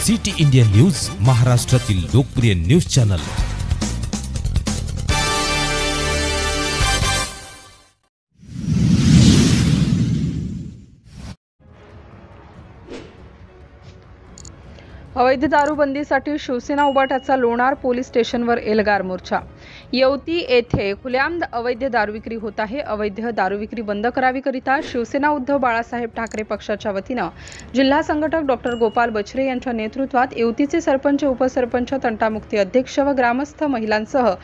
City India news, महाराष्ट्रातील लोकप्रिय news channel. अवैध दारूबंदीसाठी शिवसेना उबाटाचा लोणार पोलीस स्टेशनवर एल्गार मोर्चा। येवती येथे खुलेआम अवैध दारू विक्री होत आहे। अवैध दारू विक्री बंद करावीकरिता शिवसेना उद्धव बाळासाहेब ठाकरे पक्षाच्या वतीनं जिल्हा संघटक डॉक्टर गोपाल बछरे यांच्या नेतृत्वात येवतीचे सरपंच, उपसरपंच, तंटामुक्ती अध्यक्ष व ग्रामस्थ महिलांसह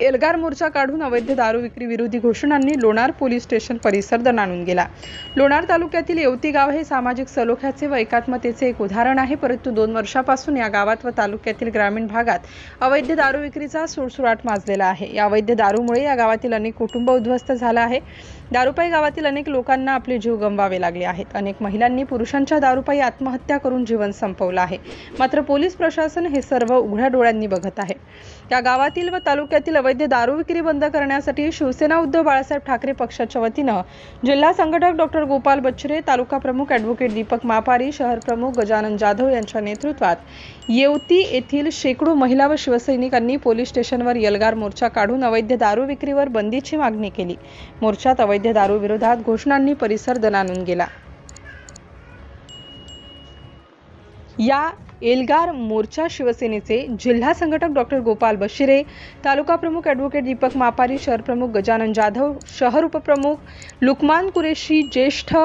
एल्गार मोर्चा काढून अवैध दारू विक्री विरोधी घोषणांनी लोणार पोलीस स्टेशन परिसर दणाणून गेला। लोणार तालुक्यातील येवती गाव हे सामाजिक सलोख्याचे व एकात्मतेचे एक उदाहरण आहे, परंतु 2 वर्षापासून या गावात व तालुक्यातील ग्रामीण भागात अवैध दारू विक्रीचा सुळसुळाट माजलेला आहे। या अवैध दारूमुळे या गावातील अनेक कुटुंब उद्ध्वस्त झाले आहे। दारूपायी गावातील अनेक लोकांना आपले जीव गमवावे लागले आहेत। अनेक महिलांनी पुरुषांच्या दारूपायी आत्महत्या करून जीवन संपवलं आहे। मात्र पोलीस प्रशासन हे सर्व उघड्या डोळ्यांनी बघत आहे। या गावातील व तालुक्यातील अवैध दारू विक्री बंद करण्यासाठी शिवसेना उद्धव बाळासाहेब ठाकरे पक्षाच्या वतीनं जिल्हा संघटक डॉक्टर गोपाल बछरे, तालुका प्रमुख ॲडव्होकेट दीपक मापारी, शहर प्रमुख गजानन जाधव यांच्या नेतृत्वात येवती येथील शेकडो महिला व शिवसैनिकांनी पोलीस स्टेशनवर एल्गार मोर्चा काढून अवैध दारू विक्रीवर बंदीची मागणी केली। मोर्चात अवैध दारू विरोधात घोषणांनी परिसर दणाणून गेला। या एल्गार मोर्चा शिवसेनेचे जिल्हा संघटक डॉक्टर गोपाल बछरे, तालुका प्रमुख ॲडव्होकेट दीपक मापारी, शहर प्रमुख गजानन जाधव, शहर उपप्रमुख लुकमान कुरेशी, ज्येष्ठ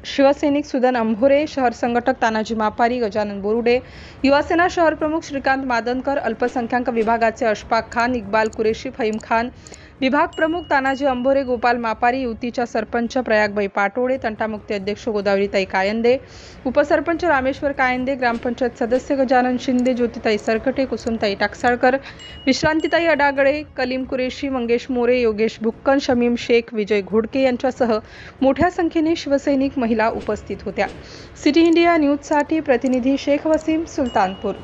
शिवसैनिक सुदन अंभोरे, शहर संघटक तानाजी मापारी, गजानन बोरुडे, युवासेना शहर प्रमुख श्रीकांत मादनकर, अल्पसंख्याक विभागाचे अशफाक खान, इक्बाल कुरेशी, फहीम खान, विभाग प्रमुख तानाजी अंभोरे, गोपाल मापारी, युवतीच्या सरपंच प्रयागबाई पाटोळे, तंटामुक्ती अध्यक्ष गोदावरीताई कायंदे, उपसरपंच रामेश्वर कायंदे, ग्रामपंचायत सदस्य गजानन शिंदे, ज्योतिताई सरकटे, कुसुमताई टाकसाळकर, विश्रांतीताई अडागळे, कलीम कुरेशी, मंगेश मोरे, योगेश भुक्कन, शमीम शेख, विजय घोडके यांच्यासह मोठ्या संख्येने शिवसैनिक महिला उपस्थित होत्या। सिटी इंडिया न्यूजसाठी प्रतिनिधी शेख वसीम, सुलतानपूर।